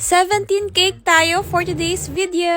17 cake tayo for today's video!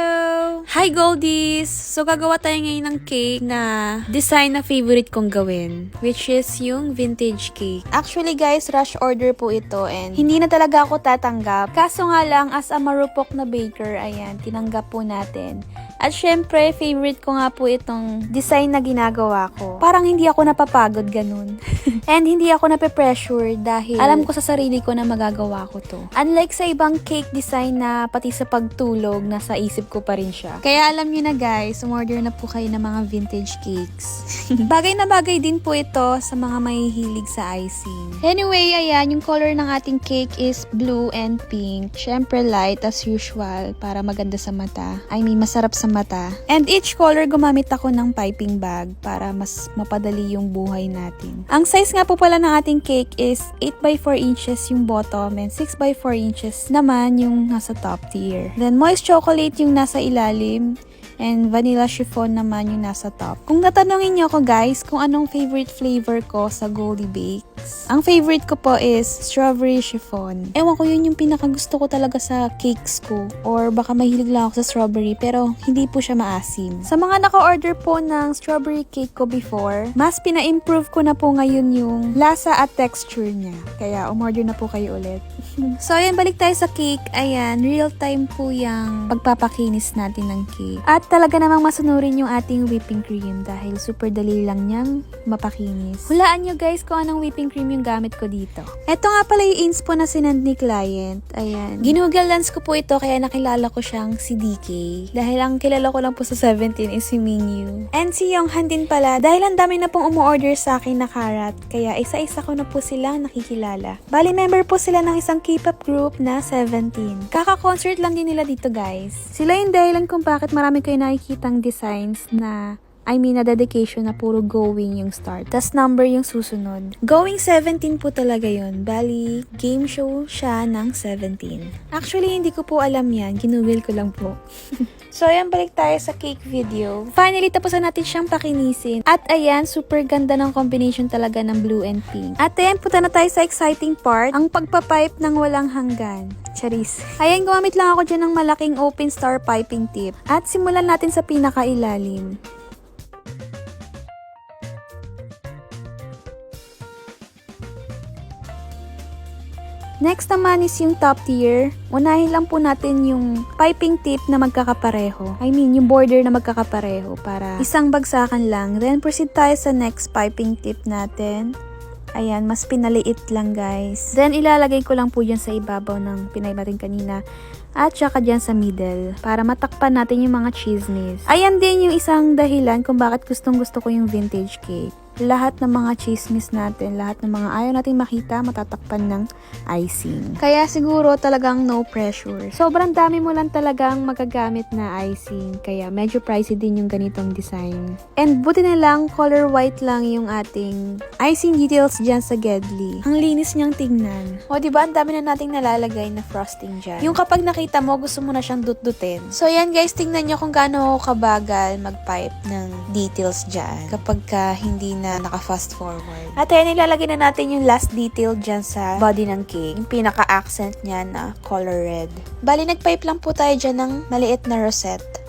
Hi Goldies! So gagawa tayo ngayon ng cake na design na favorite kong gawin, which is yung vintage cake. Actually guys, rush order po ito and hindi na talaga ako tatanggap. Kaso nga lang, as a marupok na baker, ayan, tinanggap po natin. At syempre, favorite ko nga po itong design na ginagawa ko. Parang hindi ako napapagod ganun. And hindi ako nape-pressure dahil alam ko sa sarili ko na magagawa ko to. Unlike sa ibang cake design na pati sa pagtulog, nasa isip ko pa rin siya. Kaya alam nyo na guys, umorder na po kayo ng mga vintage cakes. Bagay na bagay din po ito sa mga mahihilig sa icing. Anyway, ayan, yung color ng ating cake is blue and pink. Syempre light as usual para maganda sa mata. I mean, masarap sa mata. And each color gumamit ako ng piping bag para mas mapadali yung buhay natin. Ang size nga po pala ng ating cake is 8x4 inches yung bottom and 6x4 inches naman yung nasa top tier. Then moist chocolate yung nasa ilalim and vanilla chiffon naman yung nasa top. Kung tatanungin niyo ako guys kung anong favorite flavor ko sa Goldie Bakes, ang favorite ko po is strawberry chiffon. Ewan ko, yun yung pinakagusto ko talaga sa cakes ko. Or baka mahilig lang ako sa strawberry pero hindi po siya maasim. Sa mga naka-order po ng strawberry cake ko before, mas pina-improve ko na po ngayon yung lasa at texture niya. Kaya umorder na po kayo ulit. So ayan, balik tayo sa cake. Ayan, real time po yung pagpapakinis natin ng cake. At talaga namang masunurin yung ating whipping cream dahil super dali lang niyang mapakinis. Hulaan nyo guys kung anong whipping cream yung gamit ko dito. Ito nga pala yung inspo na sinend ni client. Ayan. Ginugol lens ko po ito kaya nakilala ko siyang si DK. Dahil ang kilala ko lang po sa 17 is si Mingyu. And si Yonghan din pala dahil ang dami na pong umu-order sa akin na karat. Kaya isa-isa ko na po silang nakikilala. Bali member po sila ng isang K-pop group na 17. Kaka-concert lang din nila dito guys. Sila yung dahilan kung bakit marami kayo nakikitang designs na na dedication na puro going yung start. Tas number yung susunod. Going 17 po talaga yun. Bali, game show siya ng 17. Actually, hindi ko po alam yan. Ginugol ko lang po. So, ayan, balik tayo sa cake video. Finally, tapusan natin siyang pakinisin. At ayan, super ganda ng combination talaga ng blue and pink. At ayan, punta na tayo sa exciting part. Ang pagpapipe ng walang hanggan. Charis. Ayan, gumamit lang ako dyan ng malaking open star piping tip. At simulan natin sa pinakailalim. Next naman is yung top tier. Unahin lang po natin yung piping tip na magkakapareho. I mean, yung border na magkakapareho para isang bagsakan lang. Then, proceed tayo sa next piping tip natin. Ayan, mas pinaliit lang guys. Then, ilalagay ko lang po dyan sa ibabaw ng pinay natin kanina. At saka dyan sa middle. Para matakpan natin yung mga chismis. Ayan din yung isang dahilan kung bakit gustong gusto ko yung vintage cake. Lahat ng mga chismis natin, lahat ng mga ayaw nating makita, matatakpan ng icing. Kaya siguro talagang no pressure. Sobrang dami mo lang talagang magagamit na icing. Kaya medyo pricey din yung ganitong design. And buti na lang, color white lang yung ating icing details dyan sa Gedli. Ang linis niyang tingnan. O diba, ang dami na nating nalalagay na frosting dyan. Yung kapag nakita mo, gusto mo na siyang dut-dutin. So yan guys, tingnan nyo kung gaano kabagal mag-pipe ng details dyan. Kapag hindi na naka-fast forward. At ayan, ilalagay na natin yung last detail dyan sa body ng cake. Yung pinaka-accent niya na color red. Bali, nag-pipe lang po tayo dyan ng maliit na rosette.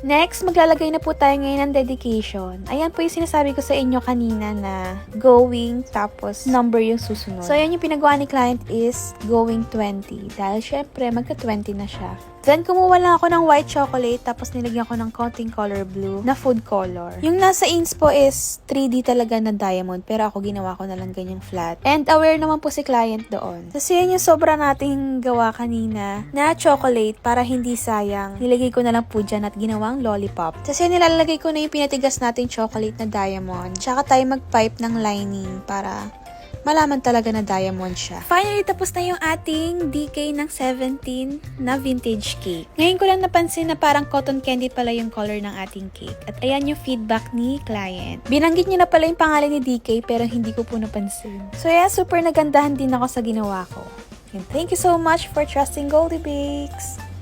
Next, maglalagay na po tayo ngayon ng dedication. Ayan po yung sinasabi ko sa inyo kanina na going, tapos number yung susunod. So, ayan yung pinagawa ni client is going 20. Dahil syempre, magka-20 na siya. Then, kumuha lang ako ng white chocolate, tapos nilagyan ko ng konting color blue na food color. Yung nasa inspo is 3D talaga na diamond, pero ako ginawa ko na lang ganyang flat. And aware naman po si client doon. Kasi yan yung sobra nating gawa kanina na chocolate para hindi sayang. Nilagay ko na lang po dyan at ginawang lollipop. Kasi nilalagay ko na yung pinatigas nating chocolate na diamond. Tsaka tayo mag-pipe ng lining para malaman talaga na diamond siya. Finally, tapos na yung ating DK ng 17 na vintage cake. Ngayon ko lang napansin na parang cotton candy pala yung color ng ating cake. At ayan yung feedback ni client. Binanggit niya na pala yung pangalan ni DK pero hindi ko po napansin. So yeah, super nagandahan din ako sa ginawa ko. And thank you so much for trusting Goldie Bakes!